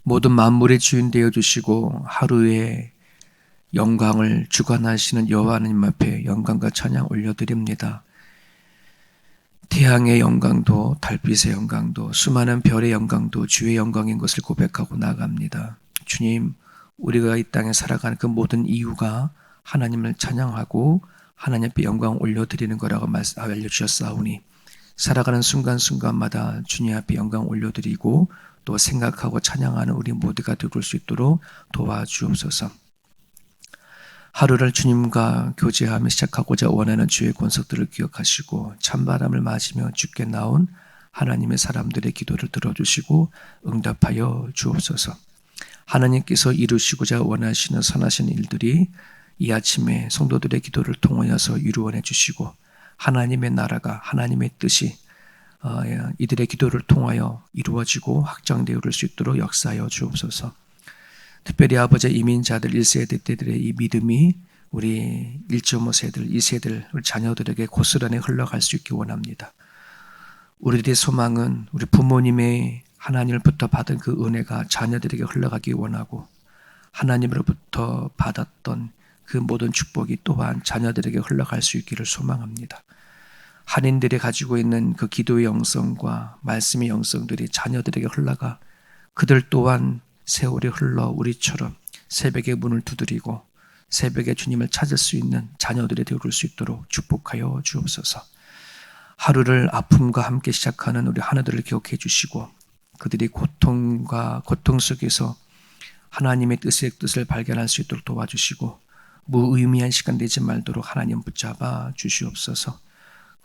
모든 만물의 주인 되어 주시고 하루의 영광을 주관하시는 여호와 하나님 앞에 영광과 찬양 올려드립니다. 태양의 영광도 달빛의 영광도 수많은 별의 영광도 주의 영광인 것을 고백하고 나아갑니다. 주님, 우리가 이 땅에 살아가는 그 모든 이유가 하나님을 찬양하고 하나님 앞에 영광 올려드리는 거라고 알려주셨사오니 살아가는 순간순간마다 주님 앞에 영광 올려드리고 또 생각하고 찬양하는 우리 모두가 될 수 있도록 도와주옵소서. 하루를 주님과 교제하며 시작하고자 원하는 주의 권속들을 기억하시고 찬바람을 맞으며 주께 나온 하나님의 사람들의 기도를 들어주시고 응답하여 주옵소서. 하나님께서 이루시고자 원하시는 선하신 일들이 이 아침에 성도들의 기도를 통하여서 이루어내 주시고 하나님의 나라가 하나님의 뜻이 이들의 기도를 통하여 이루어지고 확장되어 오를 수 있도록 역사하여 주옵소서. 특별히 아버지 이민자들 1세대 때들의 이 믿음이 우리 1.5세들, 2세들, 우리 자녀들에게 고스란히 흘러갈 수 있기 원합니다. 우리들의 소망은 우리 부모님의 하나님으로부터 받은 그 은혜가 자녀들에게 흘러가기 원하고 하나님으로부터 받았던 그 모든 축복이 또한 자녀들에게 흘러갈 수 있기를 소망합니다. 한인들이 가지고 있는 그 기도의 영성과 말씀의 영성들이 자녀들에게 흘러가 그들 또한 세월이 흘러 우리처럼 새벽의 문을 두드리고 새벽에 주님을 찾을 수 있는 자녀들이 되어올 수 있도록 축복하여 주옵소서. 하루를 아픔과 함께 시작하는 우리 하나들을 기억해 주시고 그들이 고통과 고통 속에서 하나님의 뜻을 발견할 수 있도록 도와주시고 무의미한 시간 되지 말도록 하나님 붙잡아 주시옵소서.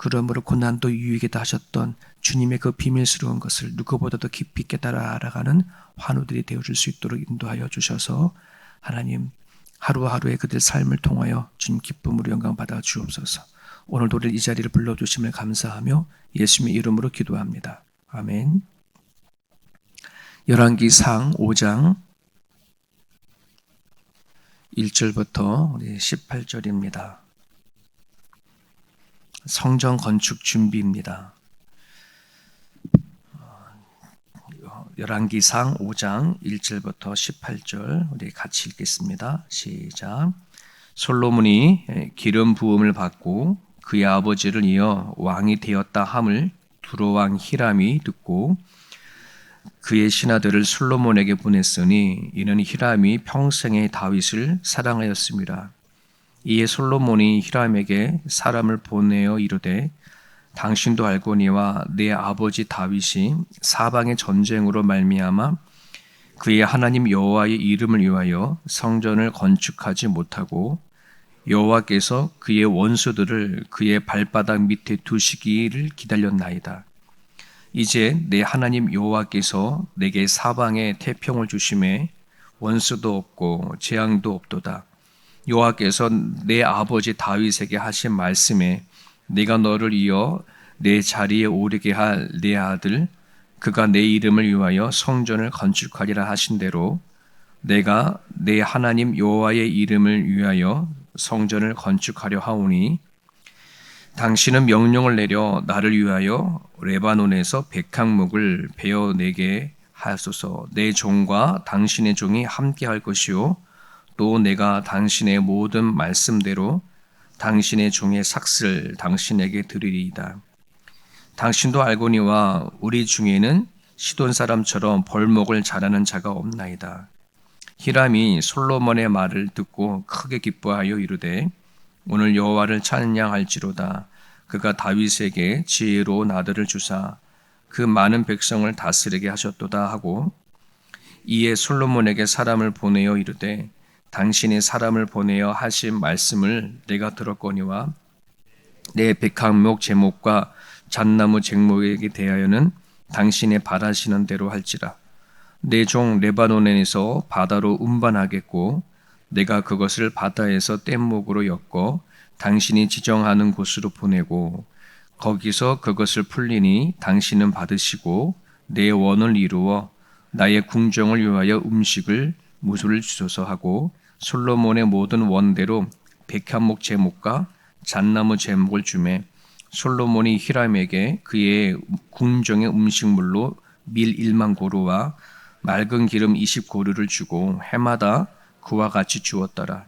그러므로 고난도 유익이다 하셨던 주님의 그 비밀스러운 것을 누구보다도 깊이 깨달아 알아가는 환우들이 되어줄 수 있도록 인도하여 주셔서 하나님 하루하루의 그들 삶을 통하여 주님 기쁨으로 영광 받아 주옵소서. 오늘도 우리 이 자리를 불러주심을 감사하며 예수님의 이름으로 기도합니다. 아멘. 열왕기상 5장 1절부터 18절입니다. 성전 건축 준비입니다. 열왕기상 5장 1절부터 18절 우리 같이 읽겠습니다. 시작. 솔로몬이 기름 부음을 받고 그의 아버지를 이어 왕이 되었다 함을 두로왕 히람이 듣고 그의 신하들을 솔로몬에게 보냈으니 이는 히람이 평생에 다윗을 사랑하였습니다. 이에 솔로몬이 히람에게 사람을 보내어 이르되 당신도 알거니와 내 아버지 다윗이 사방의 전쟁으로 말미암아 그의 하나님 여호와의 이름을 위하여 성전을 건축하지 못하고 여호와께서 그의 원수들을 그의 발바닥 밑에 두시기를 기다렸나이다. 이제 내 하나님 여호와께서 내게 사방에 태평을 주심에 원수도 없고 재앙도 없도다. 여호와께서 내 아버지 다윗에게 하신 말씀에 내가 너를 이어 내 자리에 오르게 할 내 아들 그가 내 이름을 위하여 성전을 건축하리라 하신 대로 내가 내 하나님 여호와의 이름을 위하여 성전을 건축하려 하오니 당신은 명령을 내려 나를 위하여 레바논에서 백향목을 베어내게 하소서. 내 종과 당신의 종이 함께 할 것이요 또 내가 당신의 모든 말씀대로 당신의 종의 삭슬 당신에게 드리리이다. 당신도 알거니와 우리 중에는 시돈 사람처럼 벌목을 잘하는 자가 없나이다. 히람이 솔로몬의 말을 듣고 크게 기뻐하여 이르되 오늘 여호와를 찬양할지로다. 그가 다윗에게 지혜로운 아들을 주사 그 많은 백성을 다스리게 하셨도다 하고 이에 솔로몬에게 사람을 보내어 이르되 당신이 사람을 보내어 하신 말씀을 내가 들었거니와 내 백향목 제목과 잣나무 쟁목에게 대하여는 당신의 바라시는 대로 할지라. 내 종 레바논에서 바다로 운반하겠고 내가 그것을 바다에서 뗏목으로 엮어 당신이 지정하는 곳으로 보내고 거기서 그것을 풀리니 당신은 받으시고 내 원을 이루어 나의 궁정을 위하여 음식을 무술을 주소서 하고 솔로몬의 모든 원대로 백향목 제목과 잣나무 제목을 주매 솔로몬이 히람에게 그의 궁정의 음식물로 밀 1만 고루와 맑은 기름 20고루를 주고 해마다 그와 같이 주었더라.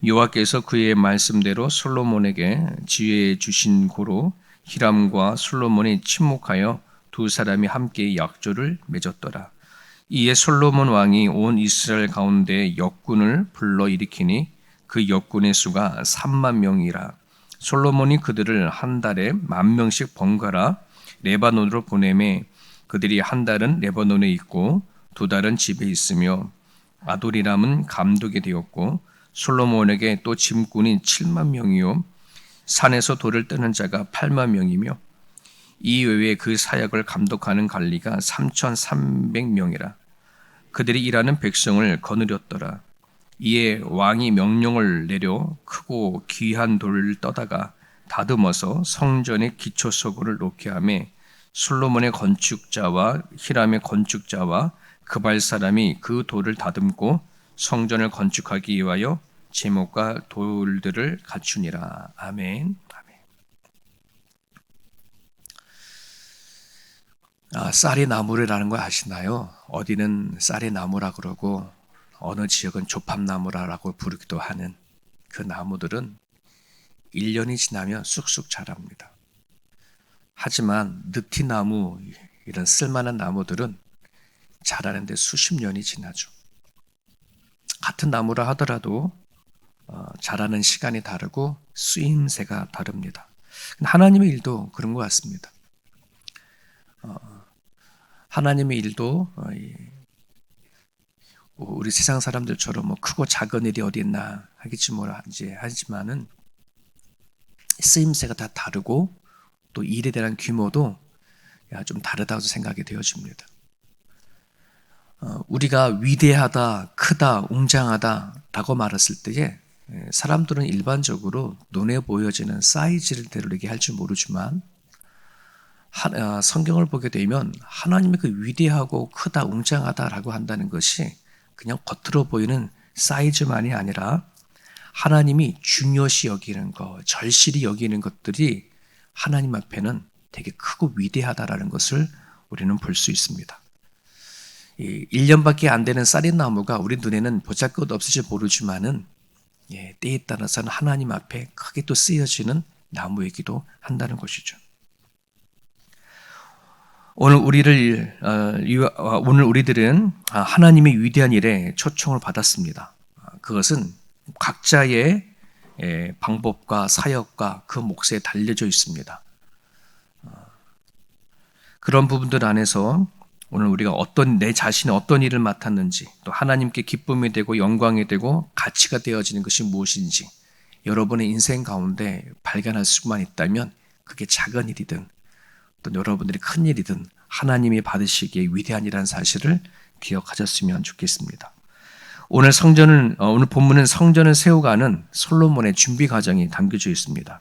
여호와께서 그의 말씀대로 솔로몬에게 지혜 주신 고로 히람과 솔로몬이 침묵하여 두 사람이 함께 약조를 맺었더라. 이에 솔로몬 왕이 온 이스라엘 가운데 역군을 불러일으키니 그 역군의 수가 3만 명이라. 솔로몬이 그들을 한 달에 10,000명씩 번갈아 레바논으로 보내매 그들이 한 달은 레바논에 있고 두 달은 집에 있으며 아도리람은 감독이 되었고 솔로몬에게 또 짐꾼이 7만 명이요 산에서 돌을 뜨는 자가 8만 명이며 이 외에 그 사역을 감독하는 관리가 3,300명이라. 그들이 일하는 백성을 거느렸더라. 이에 왕이 명령을 내려 크고 귀한 돌을 떠다가 다듬어서 성전의 기초석고를 놓게 하며 솔로몬의 건축자와 히람의 건축자와 그발 사람이 그 돌을 다듬고 성전을 건축하기 위하여 제목과 돌들을 갖추니라. 아멘. 쌀이 나무라는 거 아시나요? 어디는 쌀이 나무라 그러고 어느 지역은 조팝나무라고 부르기도 하는 그 나무들은 1년이 지나면 쑥쑥 자랍니다. 하지만 느티나무 이런 쓸만한 나무들은 자라는데 수십 년이 지나죠. 같은 나무라 하더라도 자라는 시간이 다르고 쓰임새가 다릅니다. 하나님의 일도 그런 것 같습니다. 하나님의 일도 우리 세상 사람들처럼 뭐 크고 작은 일이 어디 있나 하겠지 하지만은 쓰임새가 다 다르고 또 일에 대한 규모도 좀 다르다고 생각이 되어집니다. 우리가 위대하다, 크다, 웅장하다라고 말했을 때에 사람들은 일반적으로 눈에 보여지는 사이즈를 대로 얘기할 줄 모르지만 성경을 보게 되면 하나님의 그 위대하고 크다, 웅장하다라고 한다는 것이 그냥 겉으로 보이는 사이즈만이 아니라 하나님이 중요시 여기는 것, 절실히 여기는 것들이 하나님 앞에는 되게 크고 위대하다라는 것을 우리는 볼 수 있습니다. 1년밖에 안 되는 쌀이나무가 우리 눈에는 보잘것없을지 모르지만은 때에 따라서는 하나님 앞에 크게 또 쓰여지는 나무이기도 한다는 것이죠. 오늘 우리들은 하나님의 위대한 일에 초청을 받았습니다. 그것은 각자의 방법과 사역과 그 몫에 달려져 있습니다. 그런 부분들 안에서 오늘 우리가 내 자신이 어떤 일을 맡았는지, 또 하나님께 기쁨이 되고 영광이 되고 가치가 되어지는 것이 무엇인지 여러분의 인생 가운데 발견할 수만 있다면 그게 작은 일이든 또 여러분들이 큰 일이든 하나님이 받으시기에 위대한 일이라는 사실을 기억하셨으면 좋겠습니다. 오늘 본문은 성전을 세워가는 솔로몬의 준비 과정이 담겨져 있습니다.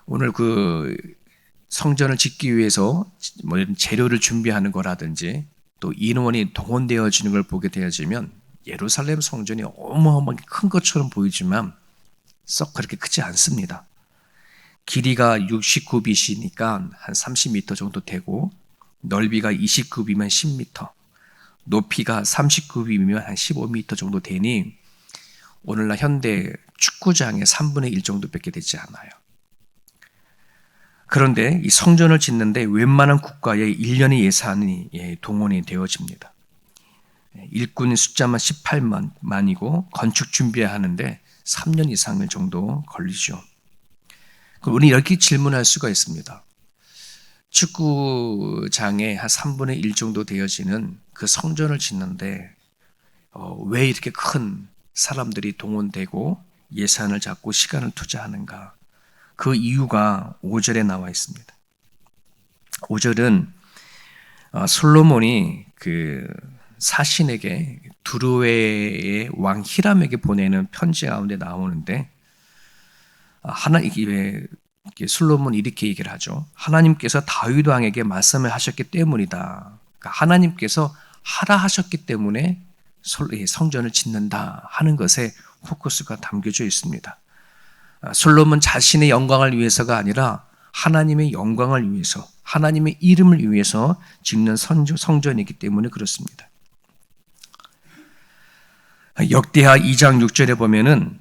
오늘 그 성전을 짓기 위해서 뭐 이런 재료를 준비하는 거라든지 또 인원이 동원되어지는 걸 보게 되어지면 예루살렘 성전이 어마어마하게 큰 것처럼 보이지만 썩 그렇게 크지 않습니다. 길이가 69빗이니까 한 30m 정도 되고 넓이가 29빗이면 10m, 높이가 39빗이면 한 15m 정도 되니 오늘날 현대 축구장의 3분의 1 정도밖에 되지 않아요. 그런데 이 성전을 짓는데 웬만한 국가의 1년의 예산이 동원이 되어집니다. 일꾼 숫자만 18만이고 건축 준비하는데 3년 이상을 정도 걸리죠. 우리는 이렇게 질문할 수가 있습니다. 축구장의 한 3분의 1 정도 되어지는 그 성전을 짓는데 왜 이렇게 큰 사람들이 동원되고 예산을 잡고 시간을 투자하는가? 그 이유가 5절에 나와 있습니다. 5절은 솔로몬이 그 사신에게 두루웨의 왕 히람에게 보내는 편지 가운데 나오는데 솔로몬이 이렇게 얘기를 하죠. 하나님께서 다윗 왕에게 말씀을 하셨기 때문이다. 그러니까 하나님께서 하라 하셨기 때문에 성전을 짓는다 하는 것에 포커스가 담겨져 있습니다. 솔로몬 자신의 영광을 위해서가 아니라 하나님의 영광을 위해서 하나님의 이름을 위해서 짓는 성전이기 때문에 그렇습니다. 역대하 2장 6절에 보면은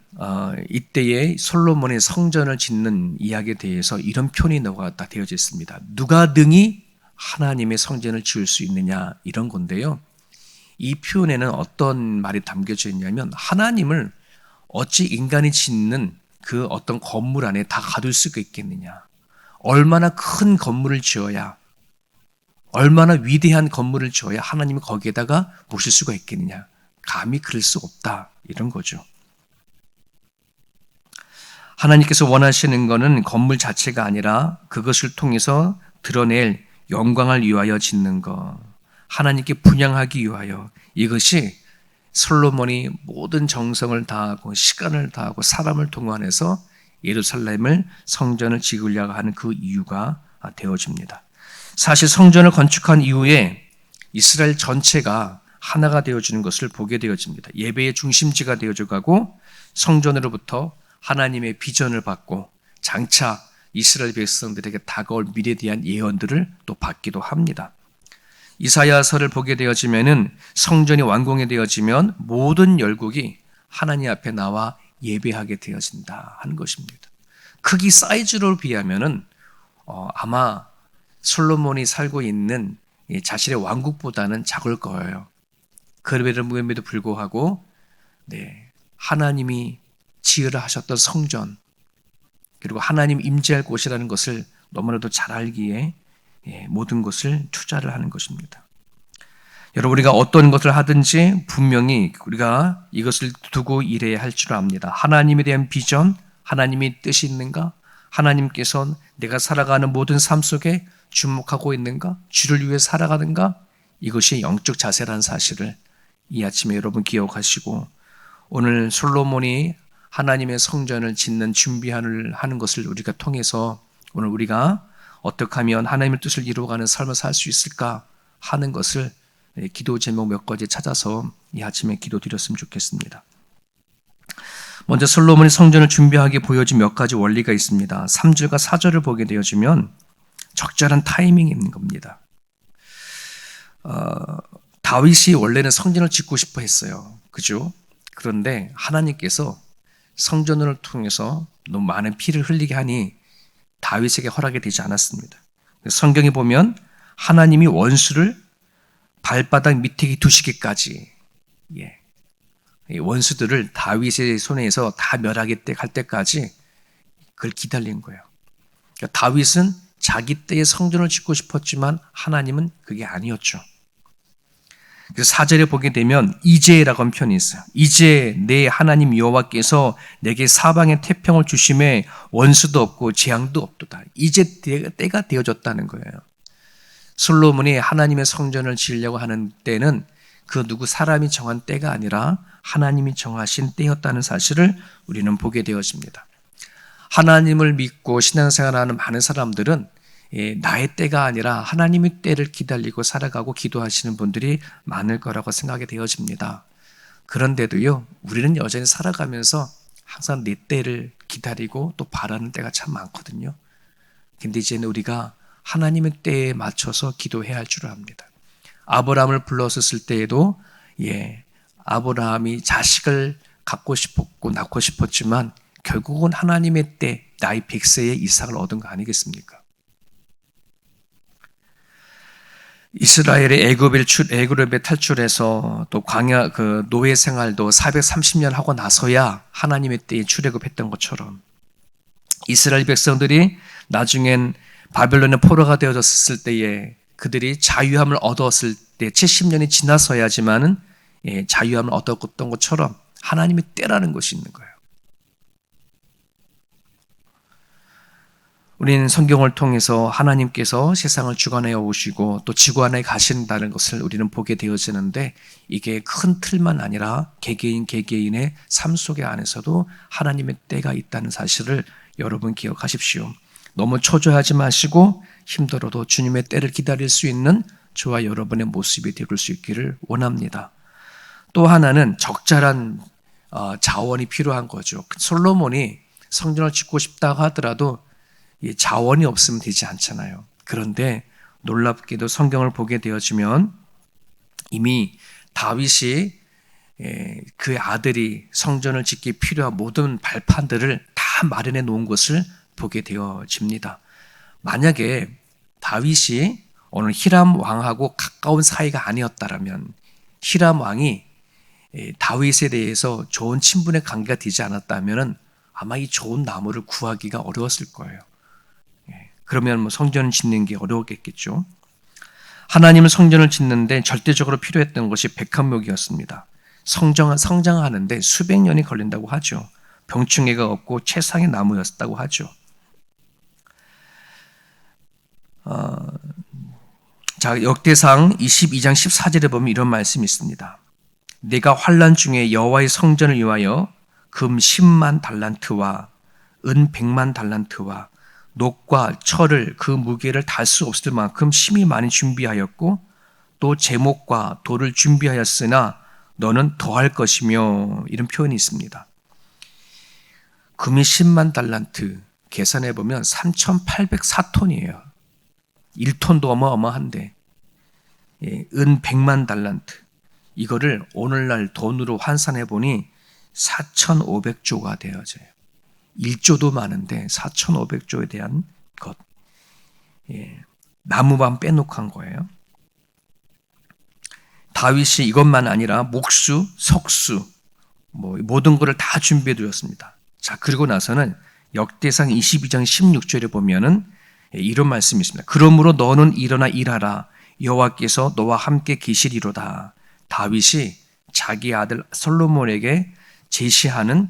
이때에 솔로몬의 성전을 짓는 이야기에 대해서 이런 표현이 나왔다 되어져 있습니다. 누가 능히 하나님의 성전을 지을 수 있느냐 이런 건데요. 이 표현에는 어떤 말이 담겨져 있냐면 하나님을 어찌 인간이 짓는 그 어떤 건물 안에 다 가둘 수가 있겠느냐. 얼마나 큰 건물을 지어야 얼마나 위대한 건물을 지어야 하나님이 거기에다가 모실 수가 있겠느냐. 감히 그럴 수 없다. 이런 거죠. 하나님께서 원하시는 것은 건물 자체가 아니라 그것을 통해서 드러낼 영광을 위하여 짓는 것. 하나님께 분향하기 위하여 이것이 솔로몬이 모든 정성을 다하고 시간을 다하고 사람을 동원해서 예루살렘을 성전을 지으려고 하는 그 이유가 되어집니다. 사실 성전을 건축한 이후에 이스라엘 전체가 하나가 되어지는 것을 보게 되어집니다. 예배의 중심지가 되어져가고 성전으로부터 하나님의 비전을 받고 장차 이스라엘 백성들에게 다가올 미래에 대한 예언들을 또 받기도 합니다. 이사야서를 보게 되어지면은 성전이 완공이 되어지면 모든 열국이 하나님 앞에 나와 예배하게 되어진다 하는 것입니다. 크기 사이즈로 비하면은 아마 솔로몬이 살고 있는 자신의 왕국보다는 작을 거예요. 그럼에도 불구하고 하나님이 지으라 하셨던 성전 그리고 하나님 임재할 곳이라는 것을 너무나도 잘 알기에 모든 것을 투자를 하는 것입니다. 여러분 우리가 어떤 것을 하든지 분명히 우리가 이것을 두고 일해야 할 줄 압니다. 하나님에 대한 비전, 하나님의 뜻이 있는가? 하나님께서 내가 살아가는 모든 삶 속에 주목하고 있는가? 주를 위해 살아가는가? 이것이 영적 자세라는 사실을 이 아침에 여러분 기억하시고 오늘 솔로몬이 하나님의 성전을 짓는 준비하는 것을 우리가 통해서 오늘 우리가 어떻게 하면 하나님의 뜻을 이루어가는 삶을 살 수 있을까 하는 것을 기도 제목 몇 가지 찾아서 이 아침에 기도드렸으면 좋겠습니다. 먼저 솔로몬이 성전을 준비하기에 보여진 몇 가지 원리가 있습니다. 3절과 4절을 보게 되어지면 적절한 타이밍이 있는 겁니다. 다윗이 원래는 성전을 짓고 싶어 했어요. 그죠? 그런데 하나님께서 성전을 통해서 너무 많은 피를 흘리게 하니 다윗에게 허락이 되지 않았습니다. 성경에 보면 하나님이 원수를 발바닥 밑에 두시기까지 원수들을 다윗의 손에서 다 멸하게 할 때까지 그걸 기다린 거예요. 그러니까 다윗은 자기 때에 성전을 짓고 싶었지만 하나님은 그게 아니었죠. 그래서 4절에 보게 되면 이제라고 하는 표현이 있어요. 이제 내 하나님 여호와께서 내게 사방의 태평을 주심에 원수도 없고 재앙도 없도다. 이제 때가 되어졌다는 거예요. 솔로몬이 하나님의 성전을 지으려고 하는 때는 그 누구 사람이 정한 때가 아니라 하나님이 정하신 때였다는 사실을 우리는 보게 되어집니다. 하나님을 믿고 신앙생활하는 많은 사람들은 나의 때가 아니라 하나님의 때를 기다리고 살아가고 기도하시는 분들이 많을 거라고 생각이 되어집니다. 그런데도요, 우리는 여전히 살아가면서 항상 내 때를 기다리고 또 바라는 때가 참 많거든요. 근데 이제는 우리가 하나님의 때에 맞춰서 기도해야 할 줄 압니다. 아브라함을 불렀을 때에도 아브라함이 자식을 갖고 싶었고 낳고 싶었지만 결국은 하나님의 때 나이 100세에 이삭을 얻은 거 아니겠습니까? 이스라엘의 애굽에 탈출해서 또 광야 노예 생활도 430년 하고 나서야 하나님의 때에 출애굽했던 것처럼 이스라엘 백성들이 나중엔 바벨론의 포로가 되어졌을 때에 그들이 자유함을 얻었을 때 70년이 지나서야지만은 자유함을 얻었던 것처럼 하나님의 때라는 것이 있는 거예요. 우리는 성경을 통해서 하나님께서 세상을 주관하여 오시고 또 지구안에 가신다는 것을 우리는 보게 되어지는데 이게 큰 틀만 아니라 개개인의 삶 속에 안에서도 하나님의 때가 있다는 사실을 여러분 기억하십시오. 너무 초조하지 마시고 힘들어도 주님의 때를 기다릴 수 있는 저와 여러분의 모습이 될 수 있기를 원합니다. 또 하나는 적절한 자원이 필요한 거죠. 솔로몬이 성전을 짓고 싶다고 하더라도 자원이 없으면 되지 않잖아요. 그런데 놀랍게도 성경을 보게 되어지면 이미 다윗이 그의 아들이 성전을 짓기 필요한 모든 발판들을 다 마련해 놓은 것을 보게 되어집니다. 만약에 다윗이 오늘 히람 왕하고 가까운 사이가 아니었다라면, 히람 왕이 다윗에 대해서 좋은 친분의 관계가 되지 않았다면 아마 이 좋은 나무를 구하기가 어려웠을 거예요. 그러면 뭐 성전을 짓는 게 어려웠겠죠. 하나님은 성전을 짓는데 절대적으로 필요했던 것이 백합목이었습니다. 성장하는데 수백 년이 걸린다고 하죠. 병충해가 없고 최상의 나무였다고 하죠. 자, 역대상 22장 14절에 보면 이런 말씀이 있습니다. 내가 환난 중에 여호와의 성전을 위하여 금 10만 달란트와 은 100만 달란트와 녹과 철을 그 무게를 달 수 없을 만큼 심히 많이 준비하였고 또 제목과 돌을 준비하였으나 너는 더할 것이며, 이런 표현이 있습니다. 금이 10만 달란트 계산해 보면 3,804톤이에요. 1톤도 어마어마한데, 은 100만 달란트, 이거를 오늘날 돈으로 환산해 보니 4,500조가 되어져요. 1조도 많은데 4,500조에 대한 것, 나무만 빼놓고 한 거예요. 다윗이 이것만 아니라 목수, 석수, 모든 것을 다 준비해 두었습니다. 자, 그리고 나서는 역대상 22장 16절에 보면은 이런 말씀이 있습니다. 그러므로 너는 일어나 일하라. 여호와께서 너와 함께 계시리로다. 다윗이 자기 아들 솔로몬에게 제시하는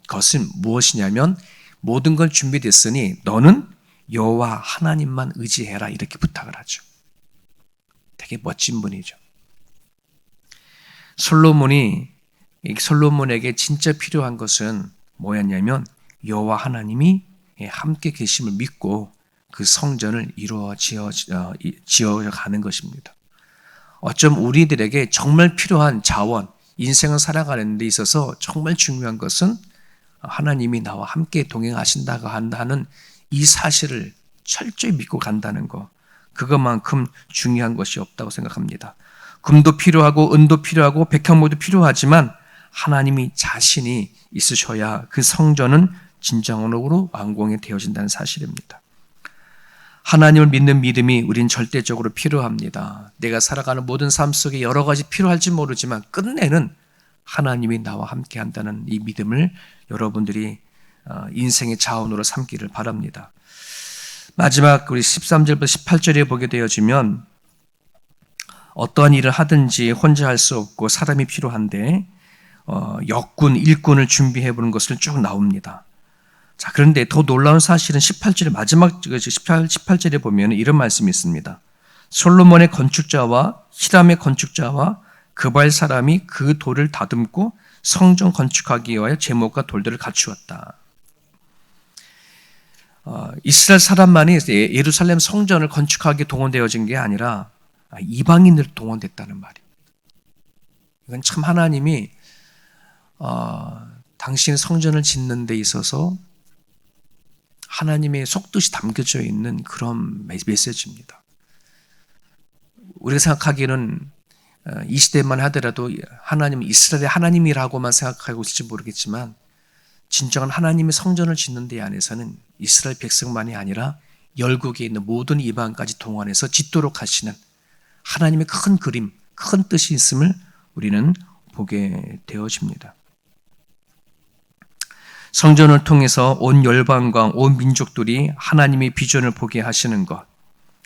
것은 무엇이냐면, 모든 건 준비됐으니 너는 여호와 하나님만 의지해라, 이렇게 부탁을 하죠. 되게 멋진 분이죠. 솔로몬에게 진짜 필요한 것은 뭐였냐면 여호와 하나님이 함께 계심을 믿고 그 성전을 지어가는 것입니다. 어쩜 우리들에게 정말 필요한 자원, 인생을 살아가는 데 있어서 정말 중요한 것은 하나님이 나와 함께 동행하신다고 한다는 이 사실을 철저히 믿고 간다는 것, 그것만큼 중요한 것이 없다고 생각합니다. 금도 필요하고 은도 필요하고 백향목도 필요하지만 하나님이 자신이 있으셔야 그 성전은 진정으로 완공이 되어진다는 사실입니다. 하나님을 믿는 믿음이 우린 절대적으로 필요합니다. 내가 살아가는 모든 삶 속에 여러 가지 필요할지 모르지만 끝내는 하나님이 나와 함께 한다는 이 믿음을 여러분들이 인생의 자원으로 삼기를 바랍니다. 마지막 우리 13절부터 18절에 보게 되어지면 어떠한 일을 하든지 혼자 할 수 없고 사람이 필요한데 역군, 일꾼을 준비해 보는 것을 쭉 나옵니다. 자, 그런데 더 놀라운 사실은 18절의 마지막 18절에 보면 이런 말씀이 있습니다. 솔로몬의 건축자와 히람의 건축자와 그발 사람이 그 돌을 다듬고 성전 건축하기 위하여 제목과 돌들을 갖추었다. 이스라엘 사람만이 예루살렘 성전을 건축하기에 동원되어진 게 아니라 이방인들 동원됐다는 말이에요. 이건 참 하나님이 당신의 성전을 짓는 데 있어서 하나님의 속뜻이 담겨져 있는 그런 메시지입니다. 우리가 생각하기에는 이 시대만 하더라도 하나님은 이스라엘의 하나님이라고만 생각하고 있을지 모르겠지만 진정한 하나님의 성전을 짓는 데 안에서는 이스라엘 백성만이 아니라 열국에 있는 모든 이방까지 동원해서 짓도록 하시는 하나님의 큰 그림, 큰 뜻이 있음을 우리는 보게 되어집니다. 성전을 통해서 온 열방과 온 민족들이 하나님의 비전을 보게 하시는 것,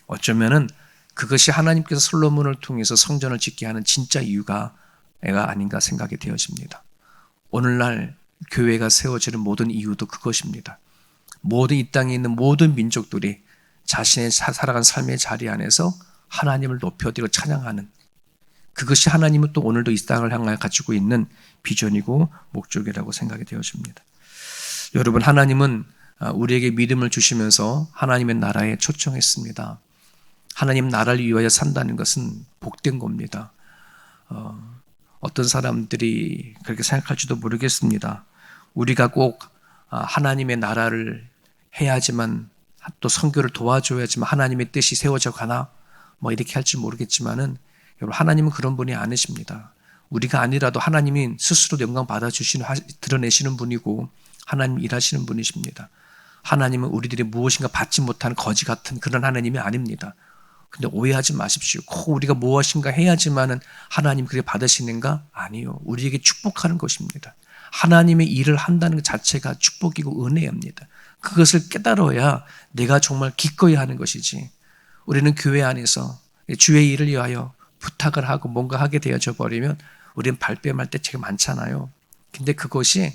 어쩌면은 그것이 하나님께서 솔로몬을 통해서 성전을 짓게 하는 진짜 이유가 아닌가 생각이 되어집니다. 오늘날 교회가 세워지는 모든 이유도 그것입니다. 모든 이 땅에 있는 모든 민족들이 자신의 살아간 삶의 자리 안에서 하나님을 높여드리고 찬양하는, 그것이 하나님은 또 오늘도 이 땅을 향하여 가지고 있는 비전이고 목적이라고 생각이 되어집니다. 여러분, 하나님은 우리에게 믿음을 주시면서 하나님의 나라에 초청했습니다. 하나님 나라를 위하여 산다는 것은 복된 겁니다. 어떤 사람들이 그렇게 생각할지도 모르겠습니다. 우리가 꼭 하나님의 나라를 해야지만 또 선교를 도와줘야지만 하나님의 뜻이 세워져 가나 뭐 이렇게 할지 모르겠지만은 여러분 하나님은 그런 분이 아니십니다. 우리가 아니라도 하나님이 스스로 영광 받아주시는 드러내시는 분이고 하나님 일하시는 분이십니다. 하나님은 우리들이 무엇인가 받지 못하는 거지 같은 그런 하나님이 아닙니다. 근데 오해하지 마십시오. 꼭 우리가 무엇인가 해야지만은 하나님 그게 받으시는가? 아니요. 우리에게 축복하는 것입니다. 하나님의 일을 한다는 것 자체가 축복이고 은혜입니다. 그것을 깨달아야 내가 정말 기꺼이 하는 것이지. 우리는 교회 안에서 주의 일을 위하여 부탁을 하고 뭔가 하게 되어져 버리면 우리는 발뺌할 때 되게 많잖아요. 근데 그것이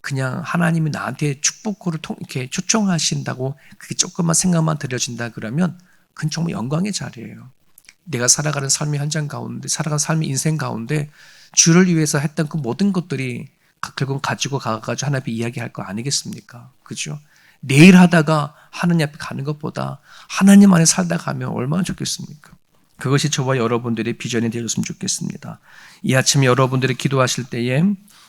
그냥 하나님이 나한테 축복으로 이렇게 초청하신다고 그게 조금만 생각만 들여진다 그러면 그건 정말 영광의 자리예요. 내가 살아가는 삶의 현장 가운데, 살아가는 삶의 인생 가운데 주를 위해서 했던 그 모든 것들이 결국 가지고 가가지고 하나님 앞에 이야기할 거 아니겠습니까? 그죠? 내일 하다가 하나님 앞에 가는 것보다 하나님 안에 살다 가면 얼마나 좋겠습니까? 그것이 저와 여러분들의 비전이 되었으면 좋겠습니다. 이 아침 여러분들이 기도하실 때에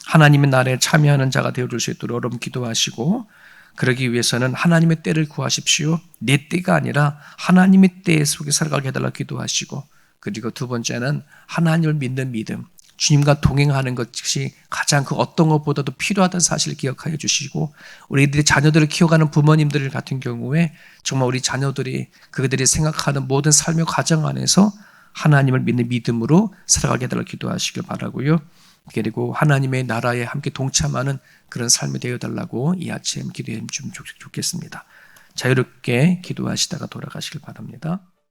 하나님의 나라에 참여하는 자가 되어줄 수 있도록 여러분 기도하시고, 그러기 위해서는 하나님의 때를 구하십시오. 내 때가 아니라 하나님의 때 속에 살아가게 해달라고 기도하시고, 그리고 두 번째는 하나님을 믿는 믿음, 주님과 동행하는 것이 가장 그 어떤 것보다도 필요하다는 사실을 기억하여 주시고, 우리들이 자녀들을 키워가는 부모님들 같은 경우에 정말 우리 자녀들이 그들이 생각하는 모든 삶의 과정 안에서 하나님을 믿는 믿음으로 살아가게 해달라고 기도하시길 바라고요. 그리고 하나님의 나라에 함께 동참하는 그런 삶이 되어달라고 이 아침 기도해 주면 좋겠습니다. 자유롭게 기도하시다가 돌아가시길 바랍니다.